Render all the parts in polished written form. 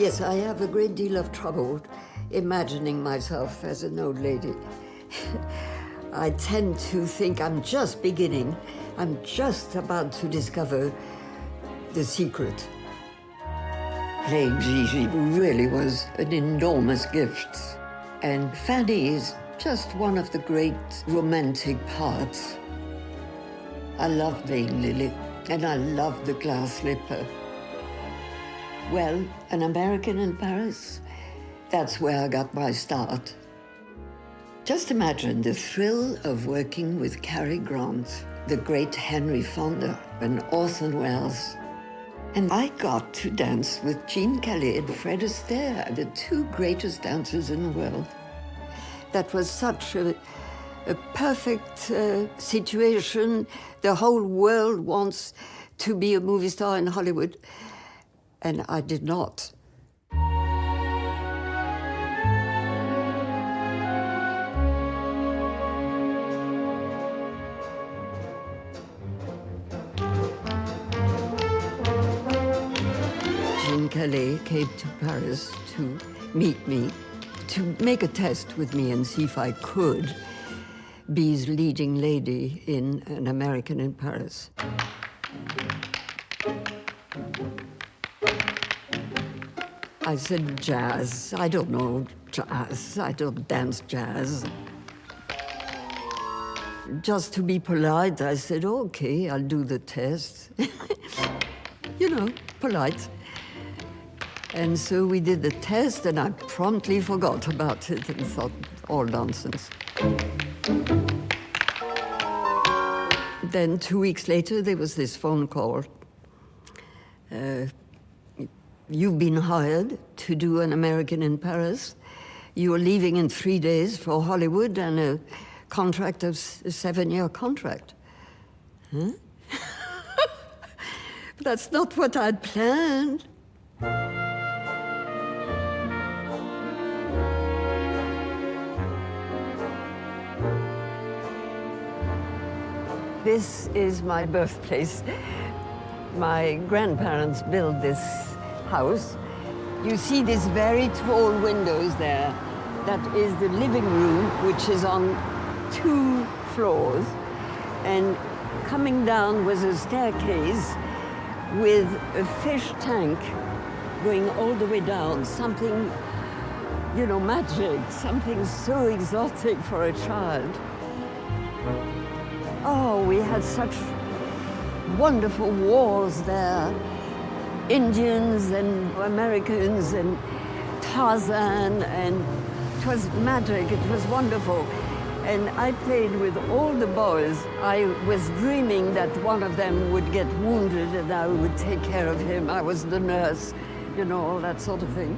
Yes, I have a great deal of trouble imagining myself as an old lady. I tend to think I'm just beginning. I'm just about to discover the secret. Playing Gigi really was an enormous gift. And Fanny is just one of the great romantic parts. I love playing Lily, and I love the glass slipper. Well, An American in Paris, that's where I got my start. Just imagine the thrill of working with Cary Grant, the great Henry Fonda, and Orson Welles. And I got to dance with Gene Kelly and Fred Astaire, the two greatest dancers in the world. That was such a perfect situation. The whole world wants to be a movie star in Hollywood, and I did not. Gene Kelly came to Paris to meet me, to make a test with me and see if I could be his leading lady in An American in Paris. I said, jazz. I don't know jazz. I don't dance jazz. Just to be polite, I said, okay, I'll do the test. You know, polite. And so we did the test, and I promptly forgot about it and thought, all nonsense. Then 2 weeks later, there was this phone call. You've been hired to do An American in Paris. You're leaving in 3 days for Hollywood, and a contract of a 7-year contract. Huh? But that's not what I'd planned. This is my birthplace. My grandparents built this house. You see these very tall windows there. That is the living room, which is on 2 floors. And coming down was a staircase with a fish tank going all the way down. Something, you know, magic, something so exotic for a child. Oh, we had such wonderful wars there. Indians and Americans and Tarzan, and it was magic, it was wonderful. And I played with all the boys. I was dreaming that one of them would get wounded and I would take care of him. I was the nurse, you know, all that sort of thing.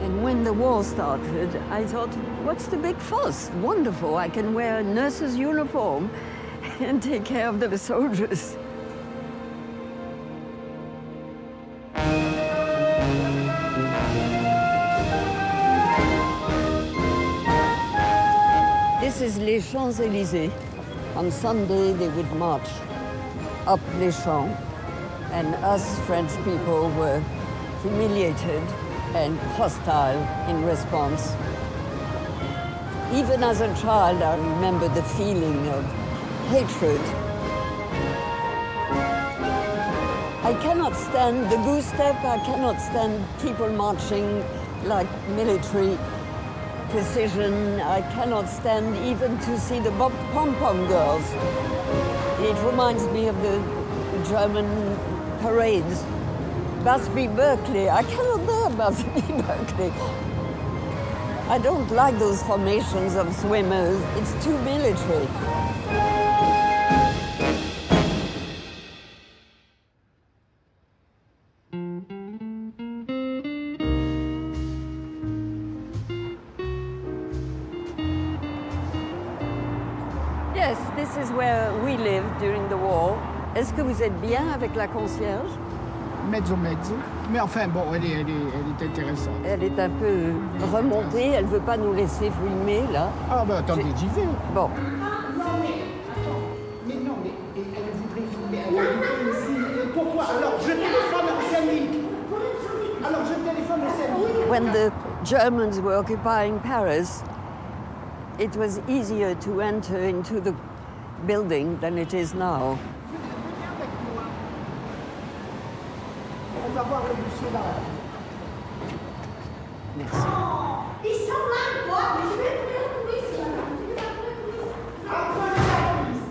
And when the war started, I thought, what's the big fuss? Wonderful, I can wear a nurse's uniform and take care of the soldiers. This is Les Champs-Élysées. On Sunday, they would march up Les Champs, and us French people were humiliated and hostile in response. Even as a child, I remember the feeling of hatred. I cannot stand the goose step. I cannot stand people marching like military precision. I cannot stand even to see the pom-pom girls. It reminds me of the German parades. Busby Berkeley. I cannot bear Busby Berkeley. I don't like those formations of swimmers. It's too military. Yes, this is where we lived during the war. Est-ce que vous êtes bien avec la concierge? Mezzo mezzo. Mais enfin, bon, elle est intéressante. Elle est un peu remontée, elle ne veut pas nous laisser filmer, là. Ah, ben attendez, j'y vais. Bon. Mais non, mais elle voudrait filmer. Elle a dit ici. Pourquoi? Alors, je téléphone à 5 minutes. Alors, When the Germans were occupying Paris, it was easier to enter into the building than it is now. On va voir le bûcher là. Merci. Ils sont là, quoi, mais je vais trouver la police. Je vais trouver la police.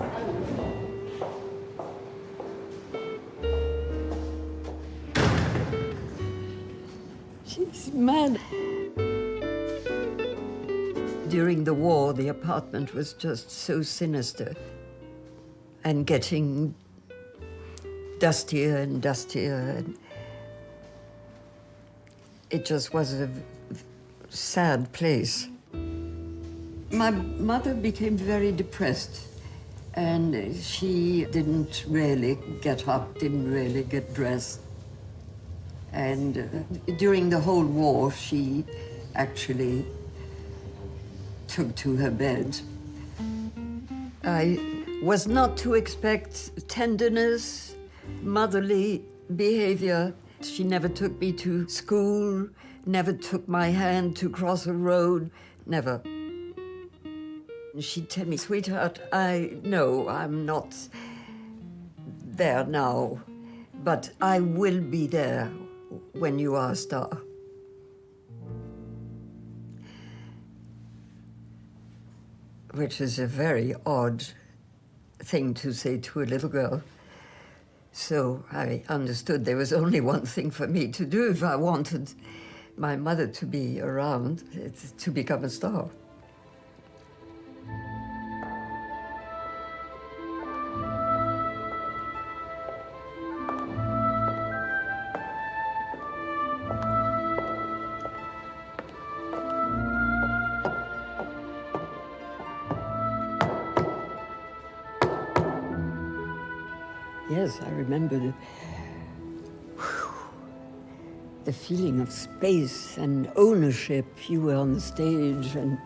She's mad. During the war, the apartment was just so sinister and getting dustier and dustier. And it just was a sad place. My mother became very depressed, and she didn't really get up, didn't really get dressed. And during the whole war, she actually took to her bed. I was not to expect tenderness, motherly behavior. She never took me to school, never took my hand to cross a road, never. She'd tell me, sweetheart, I know I'm not there now, but I will be there when you are a star. Which is a very odd thing to say to a little girl. So I understood there was only one thing for me to do if I wanted my mother to be around, it's to become a star. Yes, I remember the feeling of space and ownership. You were on the stage and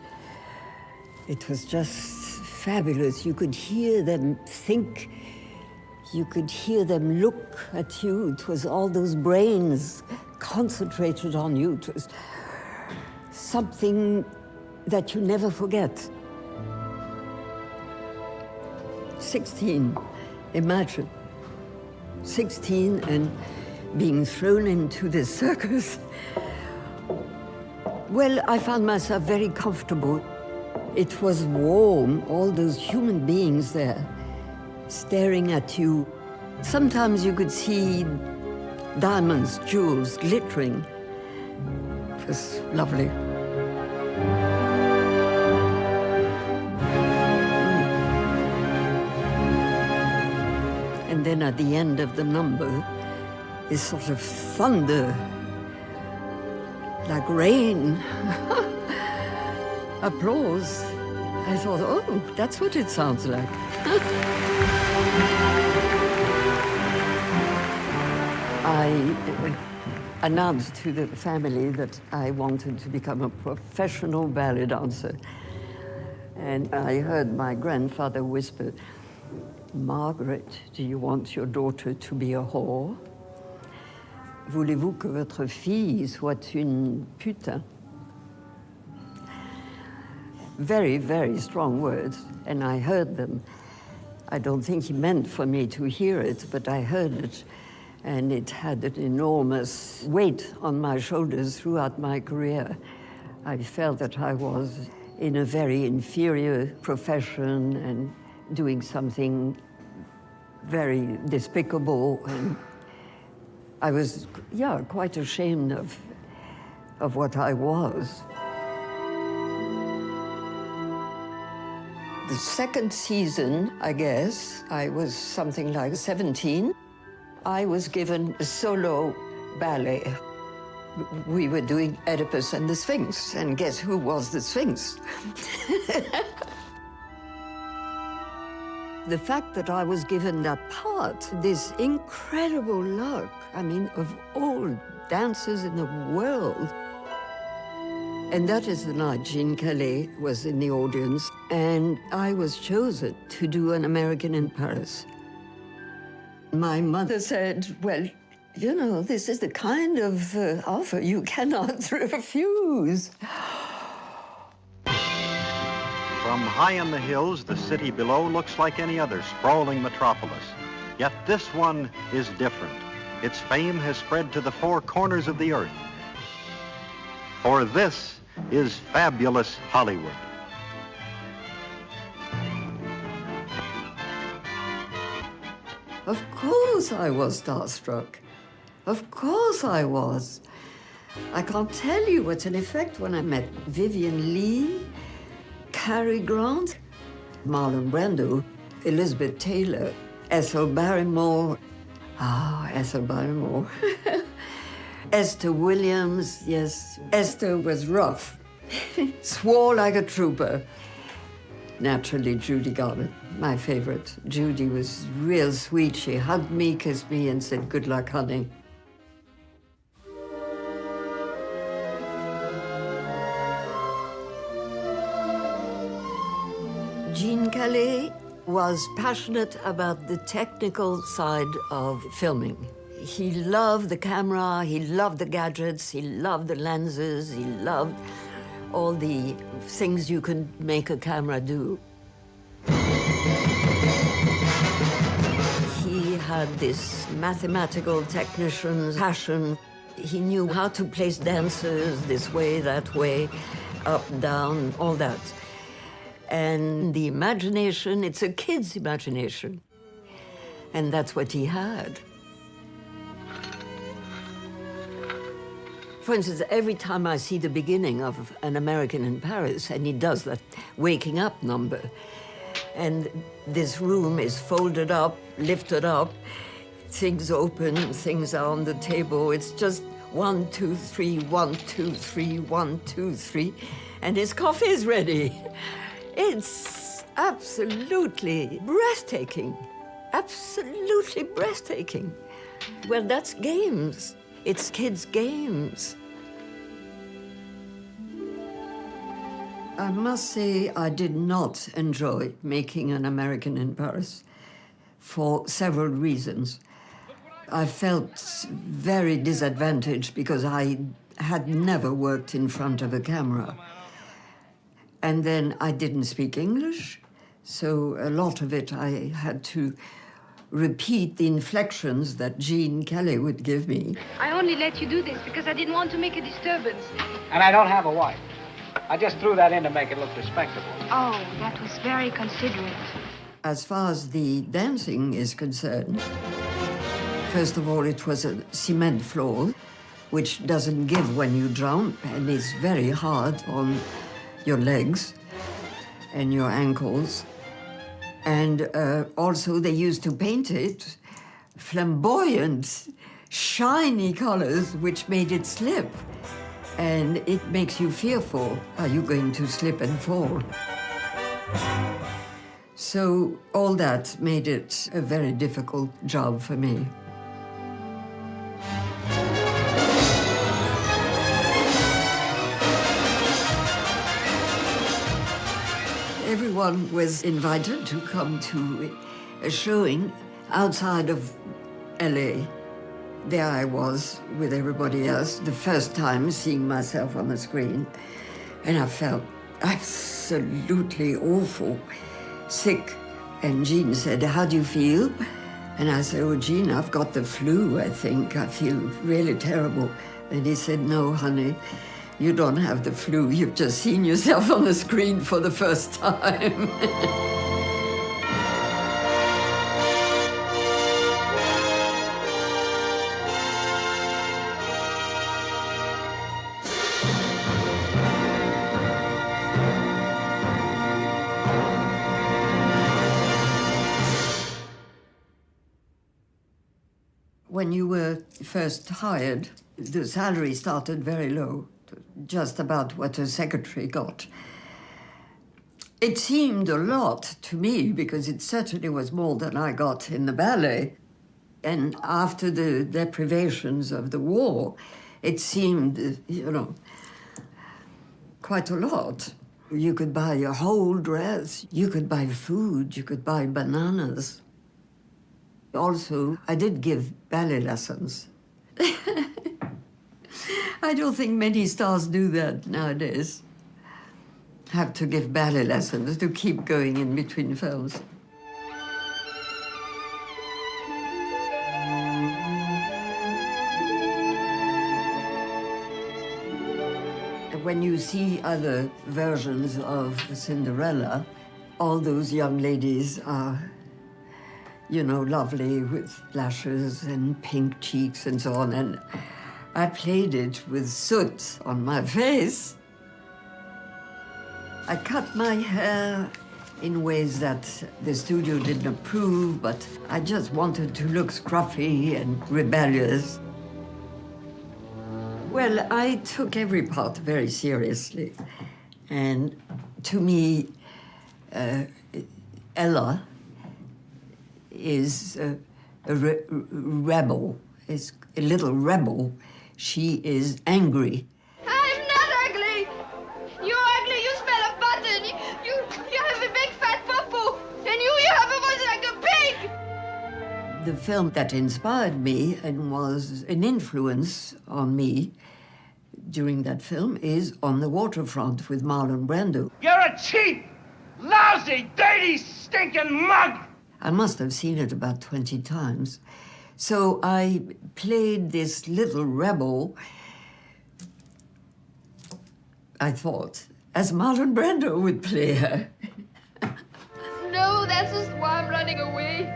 it was just fabulous. You could hear them think, you could hear them look at you. It was all those brains concentrated on you. It was something that you never forget. 16, imagine. 16 and being thrown into this circus. Well, I found myself very comfortable. It was warm, all those human beings there, staring at you. Sometimes you could see diamonds, jewels, glittering. It was lovely. And then at the end of the number, this sort of thunder, like rain, applause. I thought, oh, that's what it sounds like. I announced to the family that I wanted to become a professional ballet dancer. And I heard my grandfather whisper, Margaret, do you want your daughter to be a whore? Voulez-vous que votre fille soit une putain? Very, very strong words, and I heard them. I don't think he meant for me to hear it, but I heard it, and it had an enormous weight on my shoulders throughout my career. I felt that I was in a very inferior profession and doing something very despicable, and I was, quite ashamed of what I was. The second season, I guess, I was something like 17. I was given a solo ballet. We were doing Oedipus and the Sphinx, and guess who was the Sphinx? The fact that I was given that part, this incredible luck, I mean, of all dancers in the world. And that is the night Jean Calais was in the audience, and I was chosen to do An American in Paris. My mother said, well, You know, this is the kind of offer you cannot refuse. From high in the hills, the city below looks like any other sprawling metropolis. Yet this one is different. Its fame has spread to the four corners of the earth. For this is fabulous Hollywood. Of course I was starstruck. Of course I was. I can't tell you what's an effect when I met Vivian Lee, Cary Grant, Marlon Brando, Elizabeth Taylor, Ethel Barrymore. Ethel Barrymore. Esther Williams, yes. Esther was rough. Swore like a trooper. Naturally, Judy Garland, my favorite. Judy was real sweet. She hugged me, kissed me, and said, "Good luck, honey." Gene Kelly was passionate about the technical side of filming. He loved the camera, he loved the gadgets, he loved the lenses, he loved all the things you can make a camera do. He had this mathematical technician's passion. He knew how to place dancers this way, that way, up, down, all that. And the imagination, it's a kid's imagination. And that's what he had. For instance, every time I see the beginning of An American in Paris, and he does that waking up number, and this room is folded up, lifted up, things open, things are on the table, it's just 1, 2, 3, 1, 2, 3, 1, 2, 3, and his coffee is ready. It's absolutely breathtaking, absolutely breathtaking. Well, that's games. It's kids' games. I must say I did not enjoy making An American in Paris for several reasons. I felt very disadvantaged because I had never worked in front of a camera. And then I didn't speak English, so a lot of it I had to repeat the inflections that Gene Kelly would give me. I only let you do this because I didn't want to make a disturbance. And I don't have a wife. I just threw that in to make it look respectable. Oh, that was very considerate. As far as the dancing is concerned, first of all, it was a cement floor, which doesn't give when you jump, and is very hard on your legs and your ankles. And also they used to paint it flamboyant, shiny colors, which made it slip. And it makes you fearful. Are you going to slip and fall? So all that made it a very difficult job for me. Everyone was invited to come to a showing outside of LA. There I was with everybody else, the first time seeing myself on the screen. And I felt absolutely awful, sick. And Gene said, "How do you feel?" And I said, "Oh, Gene, I've got the flu, I think. I feel really terrible." And he said, "No, honey. You don't have the flu. You've just seen yourself on the screen for the first time." When you were first hired, the salary started very low, just about what a secretary got. It seemed a lot to me because it certainly was more than I got in the ballet. And after the deprivations of the war, it seemed, quite a lot. You could buy a whole dress, you could buy food, you could buy bananas. Also, I did give ballet lessons I don't think many stars do that nowadays. Have to give ballet lessons to keep going in between films. When you see other versions of Cinderella, all those young ladies are, you know, lovely with lashes and pink cheeks and so on. And I played it with soot on my face. I cut my hair in ways that the studio didn't approve, but I just wanted to look scruffy and rebellious. Well, I took every part very seriously. And to me, Ella is a rebel, is a little rebel. She is angry. I'm not ugly. You're ugly. You smell of button. You have a big fat popo. And you have a voice like a pig. The film that inspired me and was an influence on me during that film is On the Waterfront with Marlon Brando. You're a cheap, lousy, dirty, stinking mug! I must have seen it about 20 times. So I played this little rebel, I thought, as Marlon Brando would play her. No, that's just why I'm running away.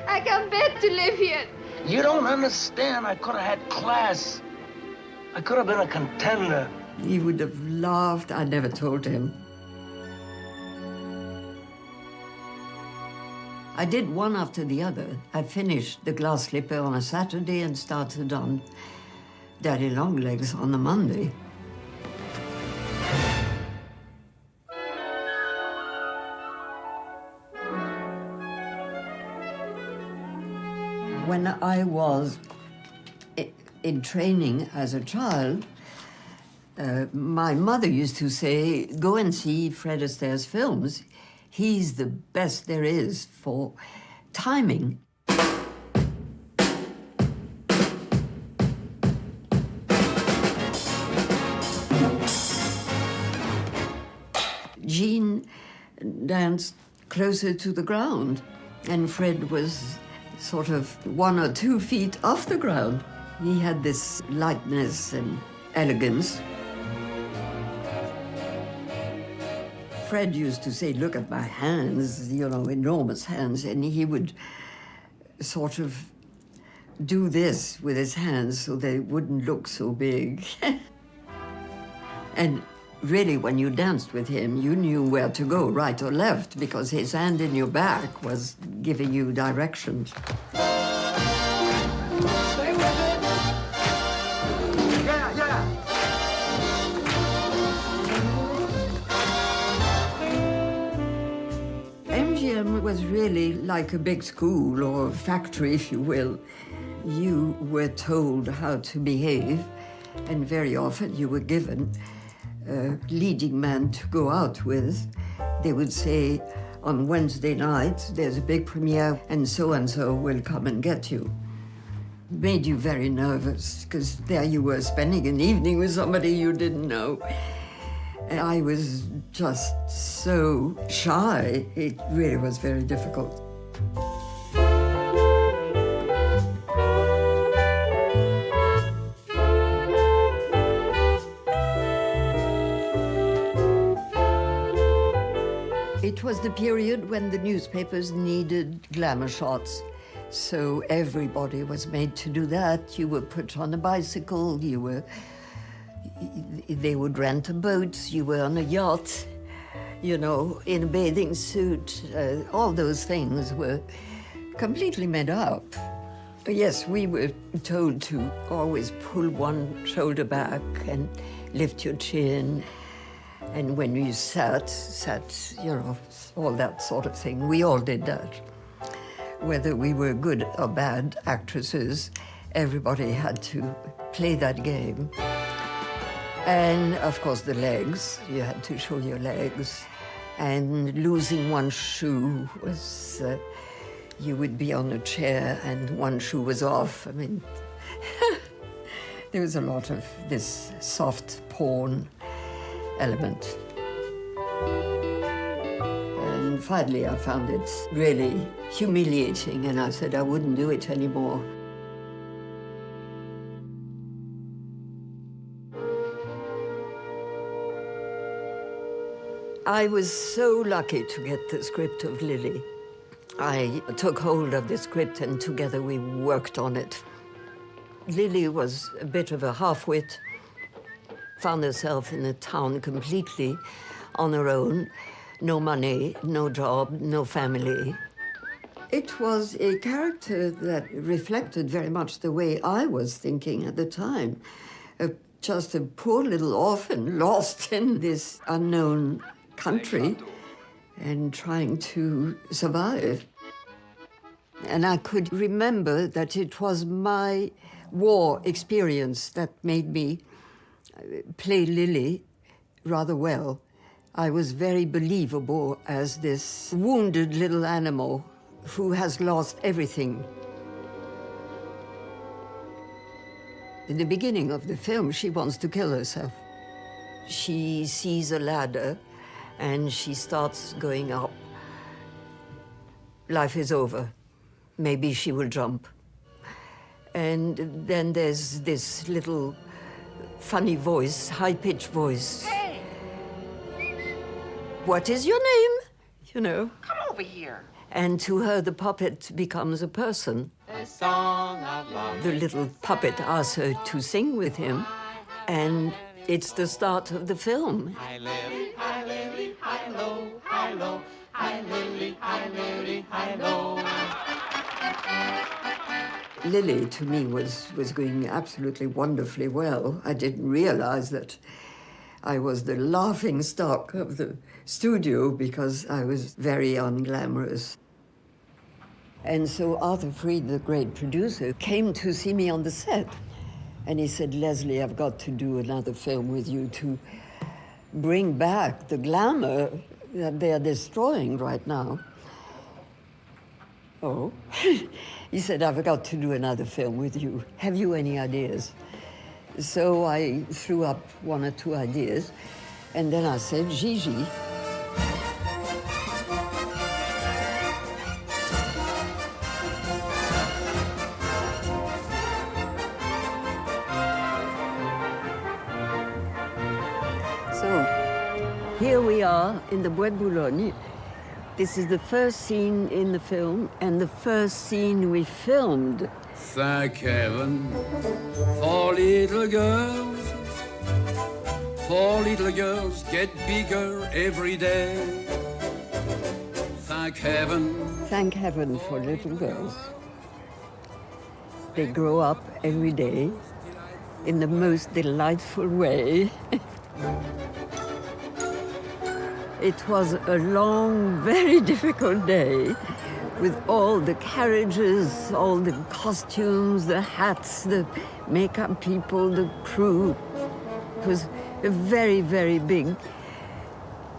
I can't bear to live here. You don't understand. I could have had class. I could have been a contender. He would have laughed. I never told him. I did one after the other. I finished The Glass Slipper on a Saturday and started on Daddy Longlegs on the Monday. When I was in training as a child, my mother used to say, go and see Fred Astaire's films. He's the best there is for timing. Jean danced closer to the ground, and Fred was sort of 1 or 2 feet off the ground. He had this lightness and elegance. Fred used to say, look at my hands, you know, enormous hands, and he would sort of do this with his hands so they wouldn't look so big. And really, when you danced with him, you knew where to go, right or left, because his hand in your back was giving you directions. Stay with it. Yeah. MGM was really like a big school or factory, if you will. You were told how to behave, and very often you were given a leading man to go out with. They would say, on Wednesday night, there's a big premiere, and so will come and get you. Made you very nervous, because there you were spending an evening with somebody you didn't know. And I was just so shy. It really was very difficult. It was the period when the newspapers needed glamour shots. So everybody was made to do that. You were put on a bicycle, they would rent a boat, you were on a yacht, you know, in a bathing suit. All those things were completely made up. Yes, we were told to always pull one shoulder back and lift your chin. And when you sat, you know, all that sort of thing. We all did that. Whether we were good or bad actresses, everybody had to play that game. And, of course, the legs. You had to show your legs. And losing one shoe was... you would be on a chair and one shoe was off. I mean, There was a lot of this soft porn element. And finally I found it really humiliating, and I said I wouldn't do it anymore. I was so lucky to get the script of Lily. I took hold of the script and together we worked on it. Lily was a bit of a half-wit, found herself in a town completely on her own, no money, no job, no family. It was a character that reflected very much the way I was thinking at the time. Just a poor little orphan lost in this unknown country and trying to survive. And I could remember that it was my war experience that made me play Lily rather well. I was very believable as this wounded little animal who has lost everything. In the beginning of the film, she wants to kill herself. She sees a ladder and she starts going up. Life is over. Maybe she will jump. And then there's this little funny voice, high-pitched voice. Hey! What is your name? You know. Come over here. And to her, the puppet becomes a person. A song of love. The little puppet asks her to sing with him, and it's the start of the film. Hi, Lily, hi, Lily, hi, low, hi, low, hi, Lily, hi, Lily, hi, low. Lily, to me, was going absolutely wonderfully well. I didn't realize that I was the laughing stock of the studio because I was very unglamorous. And so Arthur Freed, the great producer, came to see me on the set. And he said, Leslie, I've got to do another film with you to bring back the glamour that they are destroying right now. Oh. He said, I've got to do another film with you. Have you any ideas? So I threw up one or two ideas, and then I said, Gigi. So here we are in the Bois de Boulogne. This is the first scene in the film and the first scene we filmed. Thank heaven for little girls. 4 little girls get bigger every day. Thank heaven. Thank heaven for little girls. They grow up every day in the most delightful way. It was a long, very difficult day with all the carriages, all the costumes, the hats, the makeup people, the crew. It was a very, very big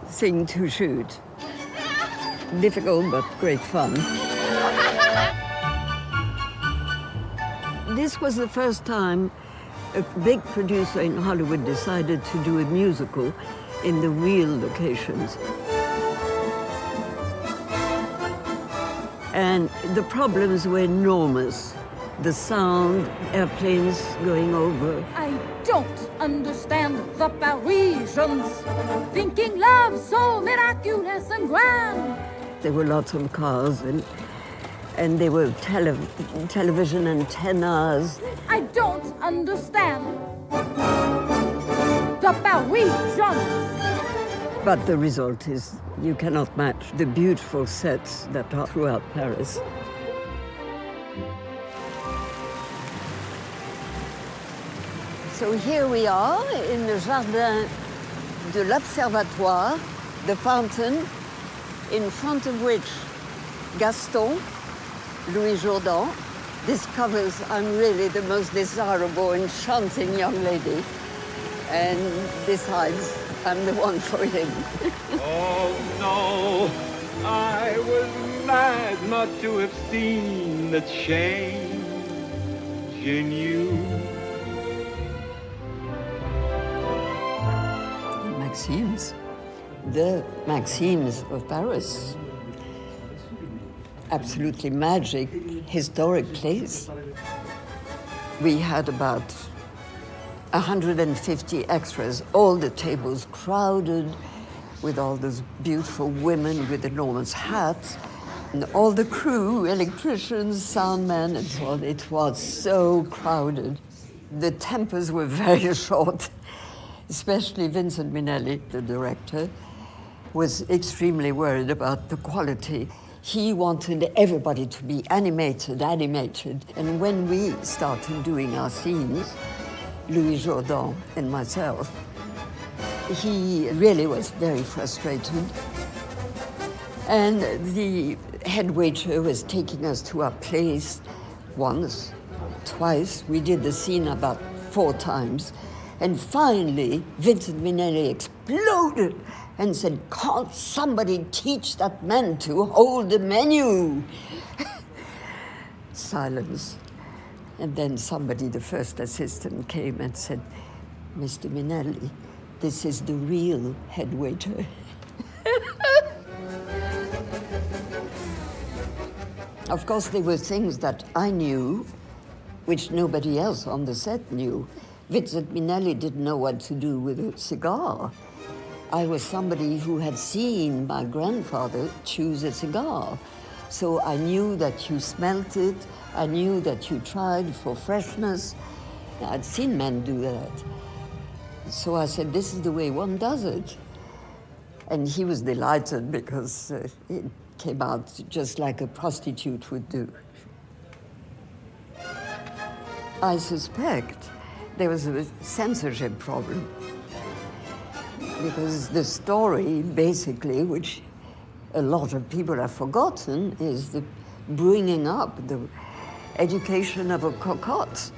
thing to shoot. Difficult, but great fun. This was the first time a big producer in Hollywood decided to do a musical in the real locations. And the problems were enormous. The sound, airplanes going over. I don't understand the Parisians thinking love so miraculous and grand. There were lots of cars and there were television antennas. I don't understand the Parisians. But the result is you cannot match the beautiful sets that are throughout Paris. So here we are in the Jardin de l'Observatoire, the fountain, in front of which Gaston, Louis Jourdan, discovers I'm really the most desirable, enchanting young lady, and decides I'm the one for him. Oh, no, I was mad not to have seen the change in you. Maxims, the Maxims of Paris. Absolutely magic, historic place. We had about 150 extras, all the tables crowded with all those beautiful women with enormous hats, and all the crew, electricians, soundmen, and so on. It was so crowded. The tempers were very short, especially Vincent Minnelli, the director, was extremely worried about the quality. He wanted everybody to be animated. And when we started doing our scenes, Louis Jourdan and myself, he really was very frustrated. And the head waiter was taking us to our place once, twice. We did the scene about 4 times. And finally, Vincent Minnelli exploded and said, "Can't somebody teach that man to hold the menu?" Silence. And then somebody, the first assistant, came and said, "Mr. Minnelli, this is the real head waiter." Of course, there were things that I knew, which nobody else on the set knew. Vincent Minnelli didn't know what to do with a cigar. I was somebody who had seen my grandfather choose a cigar. So I knew that you smelt it, I knew that you tried for freshness. I'd seen men do that. So I said, this is the way one does it. And he was delighted because it came out just like a prostitute would do. I suspect there was a censorship problem. Because the story, basically, which a lot of people have forgotten, is the bringing up, the education of a cocotte,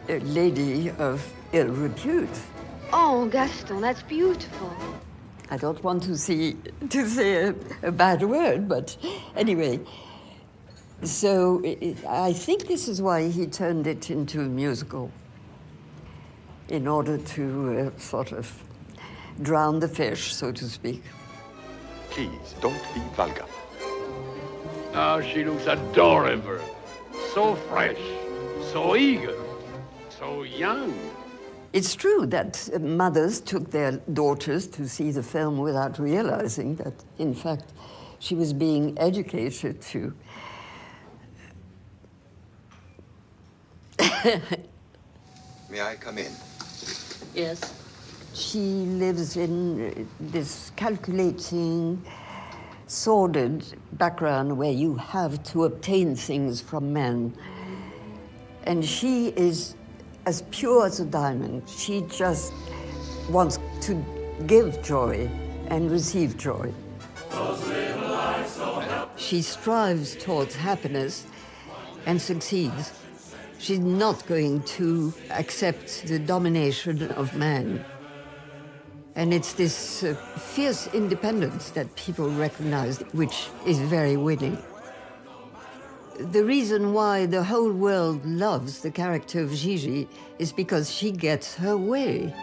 a lady of ill repute. Oh, Gaston, that's beautiful. I don't want to say a bad word, but anyway. So I think this is why he turned it into a musical, in order to sort of drown the fish, so to speak. Please, don't be vulgar. Now she looks adorable. So fresh, so eager, so young. It's true that mothers took their daughters to see the film without realizing that, in fact, she was being educated to. May I come in? Yes. She lives in this calculating, sordid background where you have to obtain things from men. And she is as pure as a diamond. She just wants to give joy and receive joy. She strives towards happiness and succeeds. She's not going to accept the domination of man. And it's this fierce independence that people recognize, which is very winning. The reason why the whole world loves the character of Gigi is because she gets her way.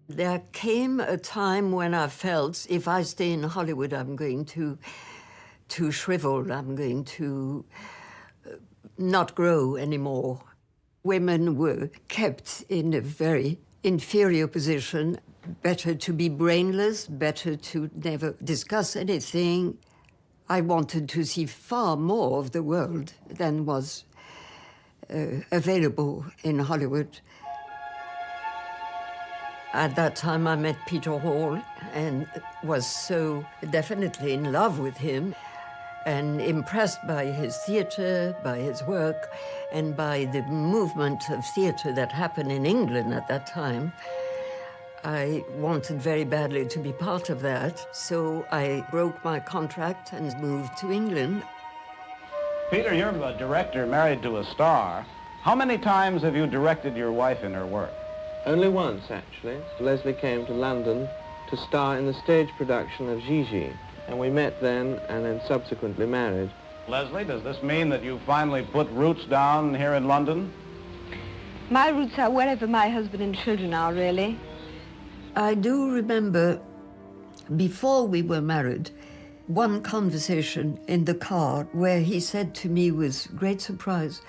There came a time when I felt if I stay in Hollywood, I'm going to shrivel, I'm going to not grow anymore. Women were kept in a very inferior position, better to be brainless, better to never discuss anything. I wanted to see far more of the world than was available in Hollywood. At that time, I met Peter Hall and was so definitely in love with him and impressed by his theater, by his work, and by the movement of theater that happened in England at that time. I wanted very badly to be part of that, so I broke my contract and moved to England. Peter, you're a director married to a star. How many times have you directed your wife in her work? Only once, actually. Leslie came to London to star in the stage production of Gigi. And we met then and then subsequently married. Leslie, does this mean that you finally put roots down here in London? My roots are wherever my husband and children are, really. I do remember, before we were married, one conversation in the car where he said to me with great surprise,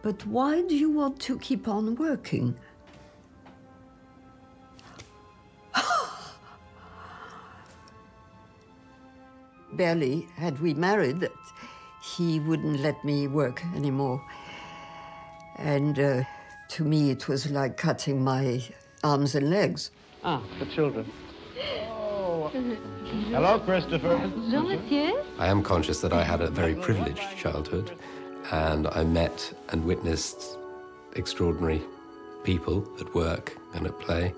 "But why do you want to keep on working?" Barely had we married that he wouldn't let me work anymore. And to me, it was like cutting my arms and legs. Ah, the children. Oh. Hello, Christopher. Bonjour, monsieur. I am conscious that I had a very privileged childhood, and I met and witnessed extraordinary people at work and at play.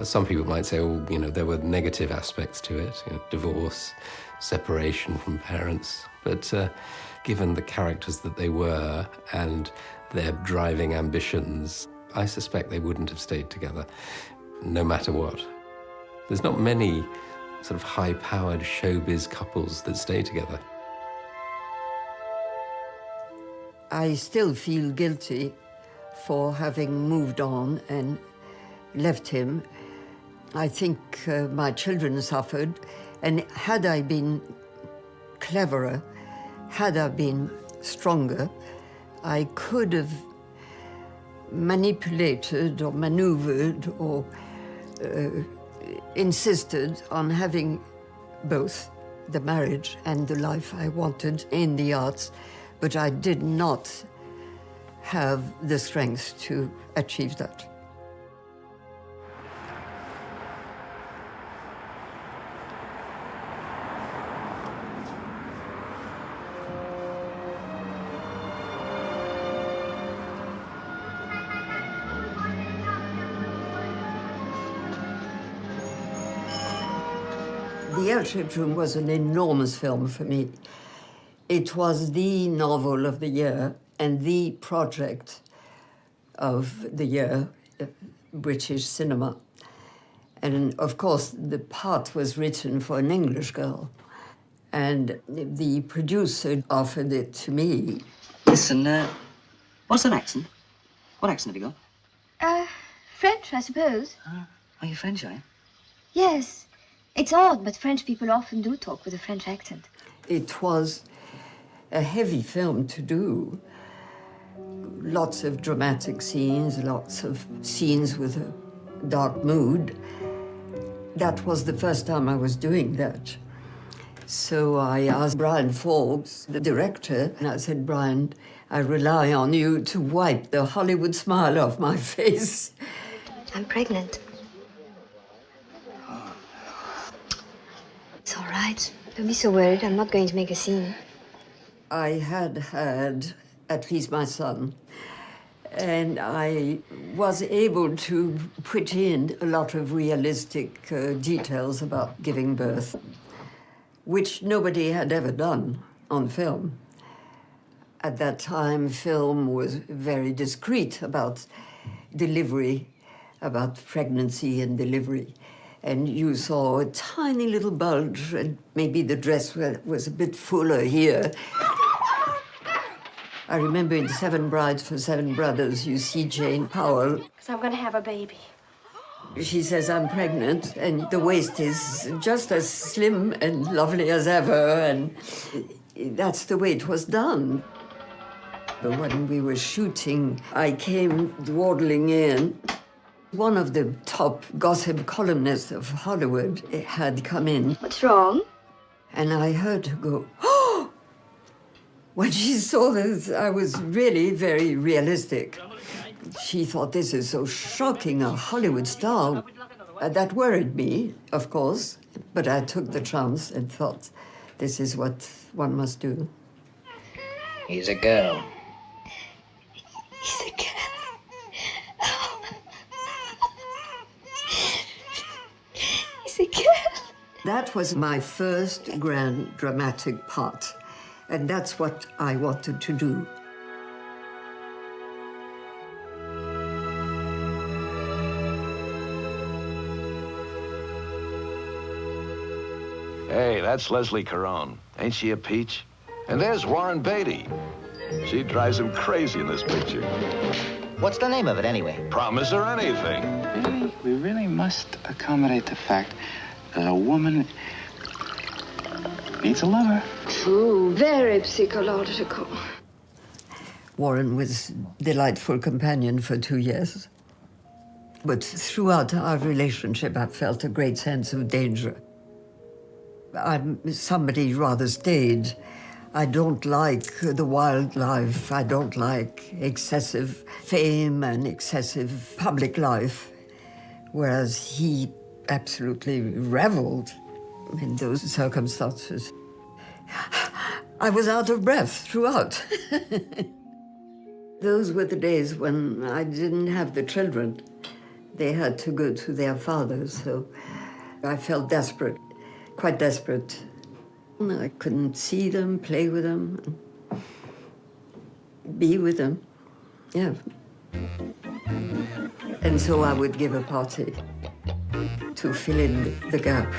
Some people might say, oh, you know, there were negative aspects to it, you know, divorce, separation from parents. But given the characters that they were and their driving ambitions, I suspect they wouldn't have stayed together, no matter what. There's not many sort of high-powered showbiz couples that stay together. I still feel guilty for having moved on and left him. I think my children suffered, and had I been cleverer, had I been stronger, I could have manipulated or maneuvered or insisted on having both the marriage and the life I wanted in the arts, but I did not have the strength to achieve that. The Airship Room was an enormous film for me. It was the novel of the year and the project of the year, British cinema. And of course, the part was written for an English girl. And the producer offered it to me. Listen, what's an accent? What accent have you got? French, I suppose. Are you French, are you? Yes. It's odd, but French people often do talk with a French accent. It was a heavy film to do. Lots of dramatic scenes, lots of scenes with a dark mood. That was the first time I was doing that. So I asked Brian Forbes, the director, and I said, "Brian, I rely on you to wipe the Hollywood smile off my face." I'm pregnant. It's all right. Don't be so worried. I'm not going to make a scene. I had had at least my son, and I was able to put in a lot of realistic details about giving birth, which nobody had ever done on film. At that time, film was very discreet about delivery, about pregnancy and delivery. And you saw a tiny little bulge, and maybe the dress was a bit fuller here. I remember in Seven Brides for Seven Brothers, you see Jane Powell. Because I'm going to have a baby. She says, "I'm pregnant," and the waist is just as slim and lovely as ever, and that's the way it was done. But when we were shooting, I came dawdling in. One of the top gossip columnists of Hollywood had come in. What's wrong? And I heard her go, "Oh!" When she saw this, I was really very realistic. She thought, "This is so shocking, a Hollywood star." That worried me, of course, but I took the chance and thought, this is what one must do. He's a girl. He's a girl. He's a girl. That was my first grand dramatic part, and that's what I wanted to do. that's Leslie Caron. Ain't she a peach? And there's Warren Beatty. She drives him crazy in this picture. What's the name of it, anyway? Promise or anything. We really must accommodate the fact that a woman needs a lover. True, very psychological. Warren was a delightful companion for 2 years. But throughout our relationship, I felt a great sense of danger. I'm somebody rather staid. I don't like the wildlife. I don't like excessive fame and excessive public life, whereas he absolutely reveled in those circumstances. I was out of breath throughout. Those were the days when I didn't have the children. They had to go to their fathers, so I felt desperate, quite desperate. I couldn't see them, play with them, be with them, yeah. And so I would give a party to fill in the gap.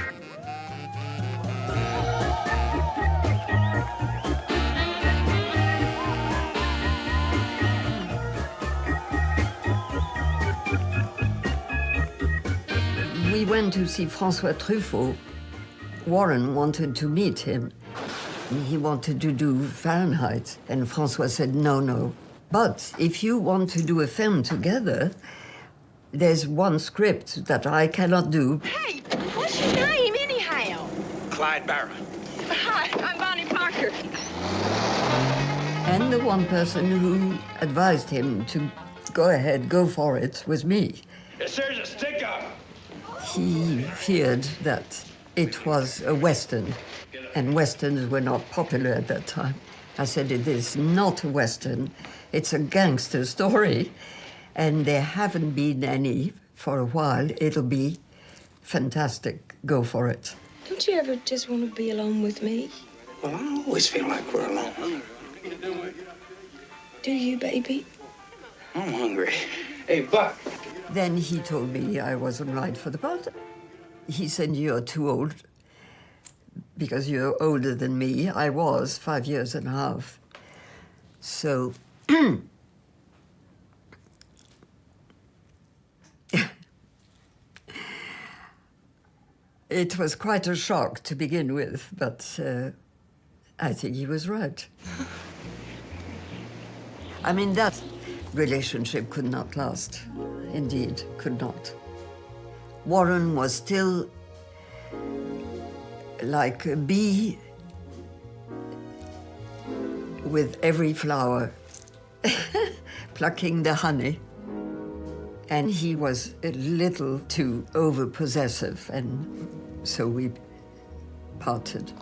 We went to see François Truffaut. Warren wanted to meet him. He wanted to do Fahrenheit, and François said, no. But if you want to do a film together, there's one script that I cannot do. Hey, what's your name, anyhow? Clyde Barron. Hi, I'm Bonnie Parker. And the one person who advised him to go ahead, go for it, was me. Yes, there's a stick-up. He feared that it was a Western, and Westerns were not popular at that time. I said, it is not a Western, it's a gangster story, and there haven't been any for a while. It'll be fantastic, go for it. Don't you ever just want to be alone with me? Well, I always feel like we're alone. Do you, baby? I'm hungry. Hey, Buck. Then he told me I wasn't right for the part. He said, you're too old, because you're older than me. I was 5 years and a half. So, it was quite a shock to begin with, but I think he was right. I mean, that relationship could not last. Indeed, could not. Warren was still like a bee with every flower, plucking the honey. And he was a little too over-possessive, and so we parted.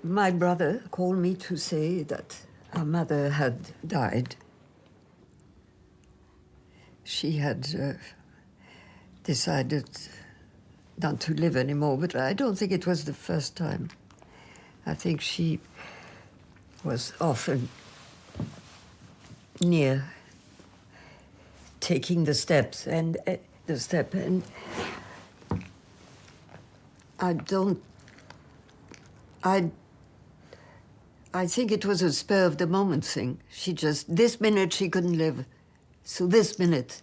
My brother called me to say that our mother had died. She had decided not to live anymore, but I don't think it was the first time. I think she was often near taking the steps and I think it was a spur of the moment thing. She just, this minute she couldn't live. So this minute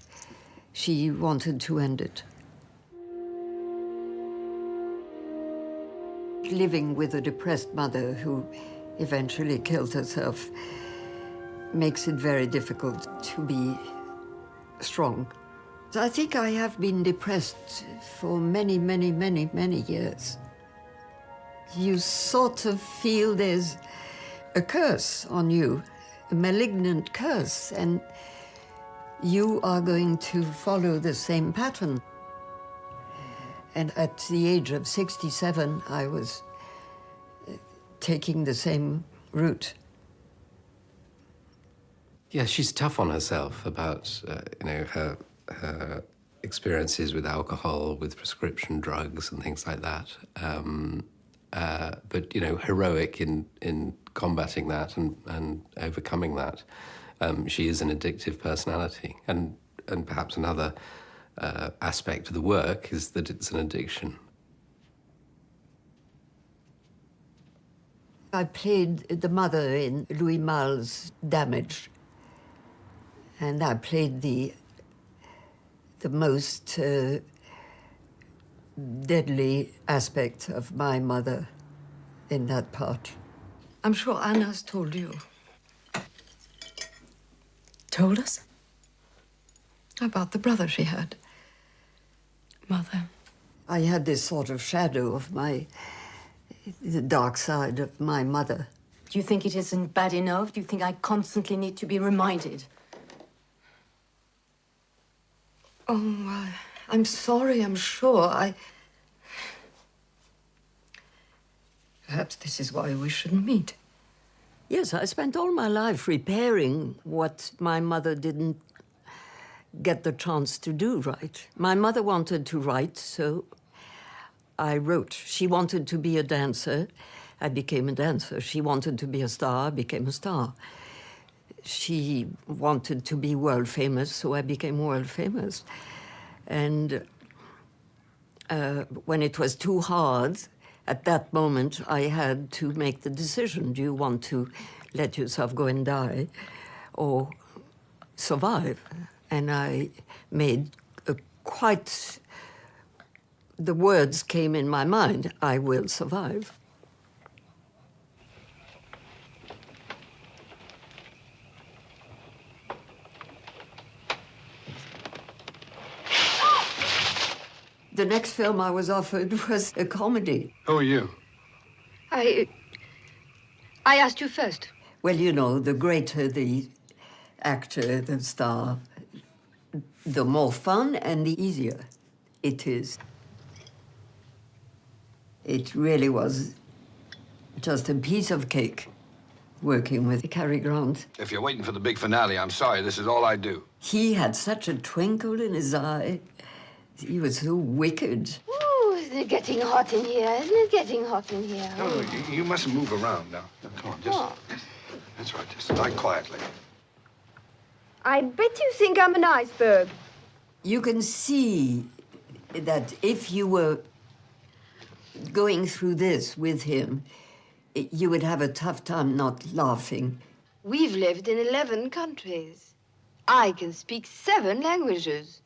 she wanted to end it. Living with a depressed mother who eventually killed herself makes it very difficult to be strong. I think I have been depressed for many, many, many, many years. You sort of feel there's a curse on you, a malignant curse, and you are going to follow the same pattern. And at the age of 67, I was taking the same route. Yeah, she's tough on herself about, her experiences with alcohol, with prescription drugs and things like that. But, heroic in combating that and overcoming that. She is an addictive personality. And perhaps another aspect of the work is that it's an addiction. I played the mother in Louis Malle's Damage. And I played the most deadly aspect of my mother in that part. I'm sure Anna's told you. Told us? About the brother she had. Mother. I had this sort of shadow of the dark side of my mother. Do you think it isn't bad enough? Do you think I constantly need to be reminded? Oh, I'm sorry, I'm sure. Perhaps this is why we shouldn't meet. Yes, I spent all my life repairing what my mother didn't get the chance to do right. My mother wanted to write, so I wrote. She wanted to be a dancer. I became a dancer. She wanted to be a star. I became a star. She wanted to be world famous, so I became world famous. And when it was too hard, at that moment, I had to make the decision. Do you want to let yourself go and die or survive? And I made the words came in my mind, I will survive. The next film I was offered was a comedy. Who are you? I asked you first. Well, you know, the greater the actor, the star, the more fun and the easier it is. It really was just a piece of cake working with Cary Grant. If you're waiting for the big finale, I'm sorry, this is all I do. He had such a twinkle in his eye. He was so wicked. Ooh, isn't it getting hot in here? Isn't it getting hot in here? No, you mustn't move around now. Come on, just... Oh. That's right, just lie quietly. I bet you think I'm an iceberg. You can see that if you were going through this with him, you would have a tough time not laughing. We've lived in 11 countries. I can speak 7 languages.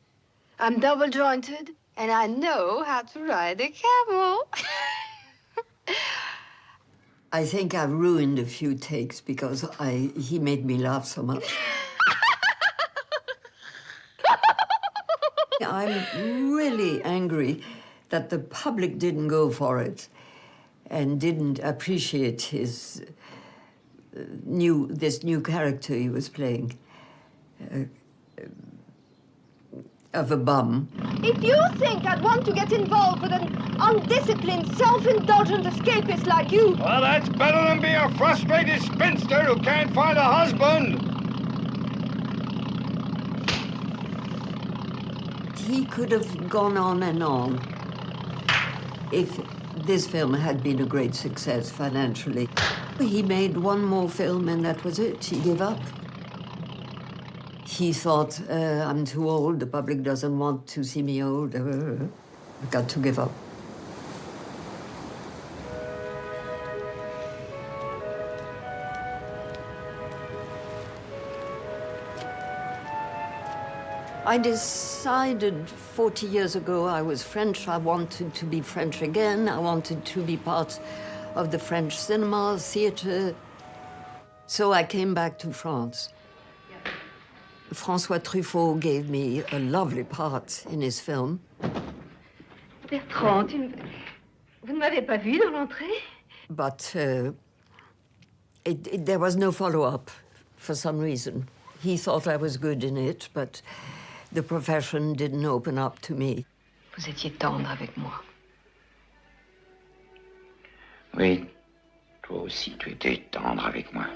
I'm double-jointed, and I know how to ride a camel. I think I ruined a few takes because he made me laugh so much. I'm really angry that the public didn't go for it and didn't appreciate this new character he was playing. Of a bum. If you think I'd want to get involved with an undisciplined, self-indulgent escapist like you... Well, that's better than being a frustrated spinster who can't find a husband. He could have gone on and on if this film had been a great success financially. He made one more film and that was it. He gave up. He thought, I'm too old, the public doesn't want to see me old. I've got to give up. I decided 40 years ago I was French. I wanted to be French again. I wanted to be part of the French cinema, theater. So I came back to France. François Truffaut gave me a lovely part in his film. Bertrand, vous ne m'avez pas vu dans l'entrée? But there was no follow-up for some reason. He thought I was good in it, but the profession didn't open up to me. Vous étiez tendre avec moi. Oui, toi aussi, tu étais tendre avec moi.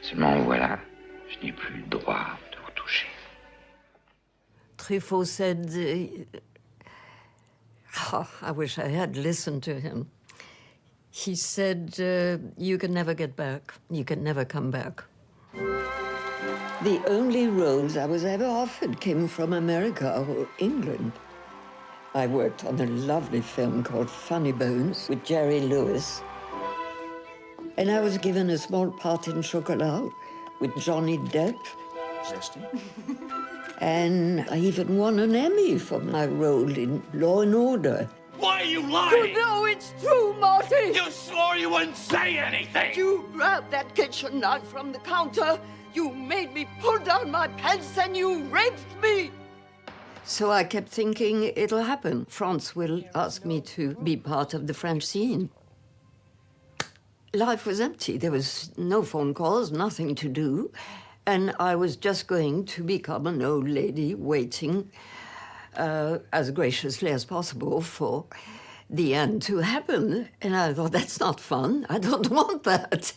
Seulement voilà, je n'ai plus le droit de vous toucher. Truffaut said, I wish I had listened to him. He said, you can never get back. You can never come back. The only roles I was ever offered came from America or England. I worked on a lovely film called Funny Bones with Jerry Lewis. And I was given a small part in Chocolat with Johnny Depp. Zesty. And I even won an Emmy for my role in Law and Order. Why are you lying? You know it's true, Marty! You swore you wouldn't say anything! You grabbed that kitchen knife from the counter, you made me pull down my pants, and you raped me! So I kept thinking it'll happen. France will ask me to be part of the French scene. Life was empty. There was no phone calls, nothing to do. And I was just going to become an old lady waiting as graciously as possible for the end to happen. And I thought, that's not fun. I don't want that.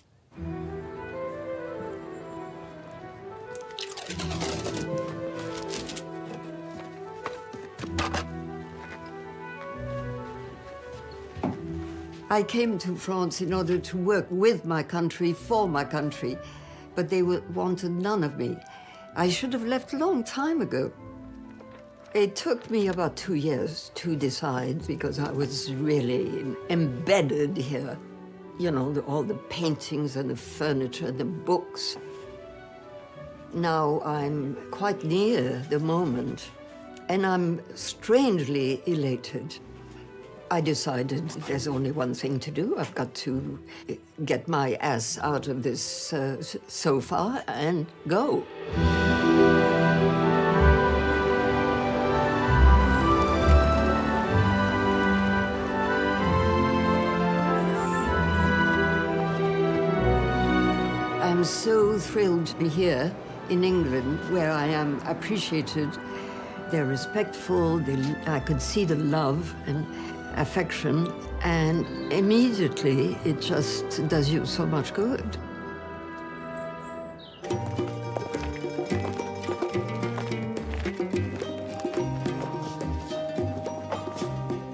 I came to France in order to work with my country, for my country, but they wanted none of me. I should have left a long time ago. It took me about 2 years to decide because I was really embedded here. You know, all the paintings and the furniture and the books. Now I'm quite near the moment, and I'm strangely elated. I decided there's only one thing to do. I've got to get my ass out of this sofa and go. I'm so thrilled to be here in England, where I am appreciated. They're respectful, I could see the love and affection, and immediately it just does you so much good.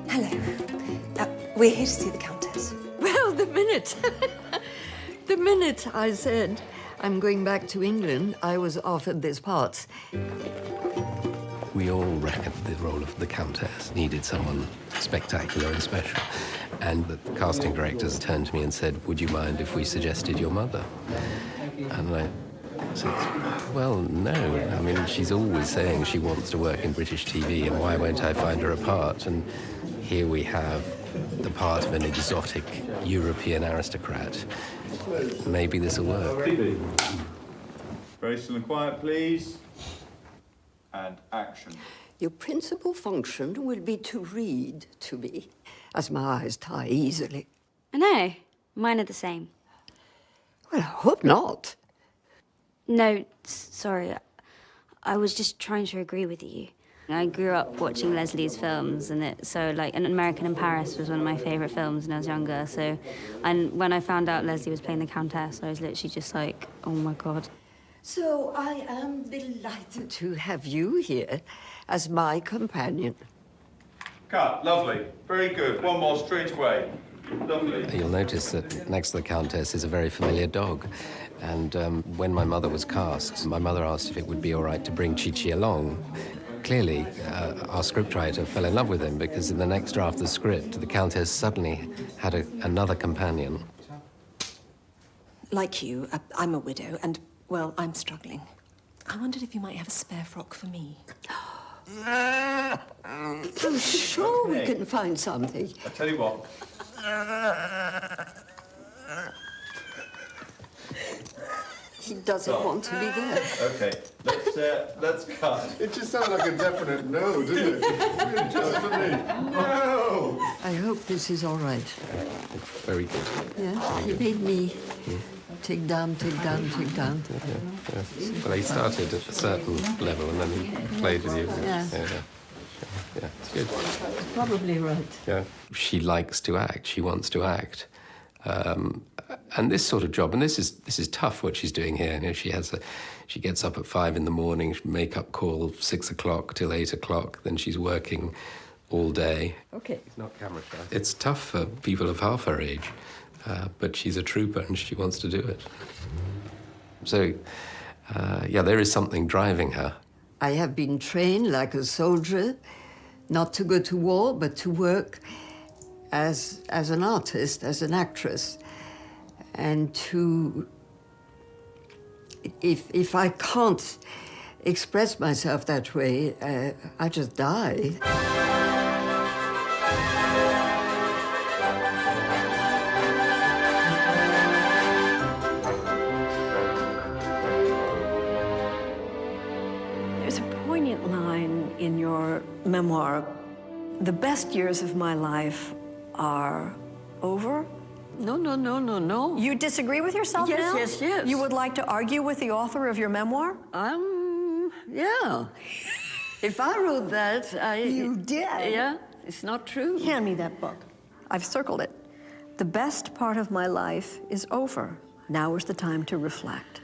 Hello. We're here to see the Countess. Well, the minute I said I'm going back to England, I was offered this part. We all reckoned the role of the Countess needed someone spectacular and special. And the casting directors turned to me and said, would you mind if we suggested your mother? And I said, well, no. I mean, she's always saying she wants to work in British TV, and why won't I find her a part? And here we have the part of an exotic European aristocrat. Maybe this'll work. Very still and quiet, please. And action. Your principal function will be to read to me, as my eyes tie easily. No, mine are the same. Well, I hope not. No, sorry. I was just trying to agree with you. I grew up watching Leslie's films, and An American in Paris was one of my favourite films when I was younger. And when I found out Leslie was playing the Countess, I was literally just like, oh my God. So I am delighted to have you here as my companion. Cut. Lovely. Very good. One more straight away. Lovely. You'll notice that next to the Countess is a very familiar dog. And when my mother was cast, my mother asked if it would be all right to bring Gigi along. Clearly, our scriptwriter fell in love with him because in the next draft of the script, the Countess suddenly had another companion. Like you, I'm a widow, and, well, I'm struggling. I wondered if you might have a spare frock for me. I'm sure we can find something. I tell you what. He doesn't want to be there. Okay, let's cut. It just sounded like a definite no, didn't it? Just for me. No! I hope this is all right. Very good. Yeah, he made me take down. Yeah. Well, he started at a certain level and then he played with you. Yeah. Yeah, it's good. He's probably right. Yeah. She likes to act. She wants to act. And this sort of job, and this is tough what she's doing here. You know, she gets up at 5 in the morning, makeup call 6 o'clock till 8 o'clock. Then she's working all day. Okay. It's not camera shy. It's tough for people of half her age, but she's a trooper and she wants to do it. So, yeah, there is something driving her. I have been trained like a soldier, not to go to war, but to work as an artist, as an actress, and to, if I can't express myself that way, I just die. There's a poignant line in your memoir. The best years of my life are over. No. You disagree with yourself now? Yes. You would like to argue with the author of your memoir? Yeah. If I wrote that, You did? Yeah, it's not true. Hand me that book. I've circled it. The best part of my life is over. Now is the time to reflect.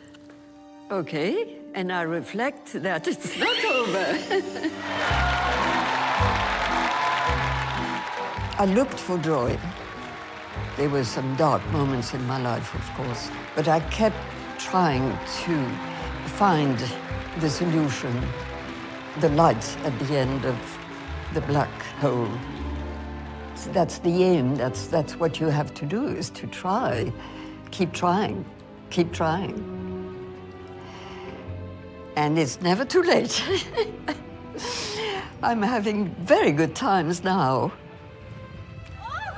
Okay, and I reflect that it's not over. I looked for joy. There were some dark moments in my life, of course, but I kept trying to find the solution, the light at the end of the black hole. That's the aim, that's what you have to do, is to try. Keep trying, keep trying. And it's never too late. I'm having very good times now.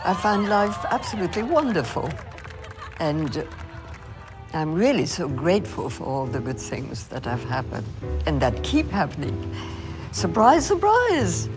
I find life absolutely wonderful. And I'm really so grateful for all the good things that have happened and that keep happening. Surprise, surprise.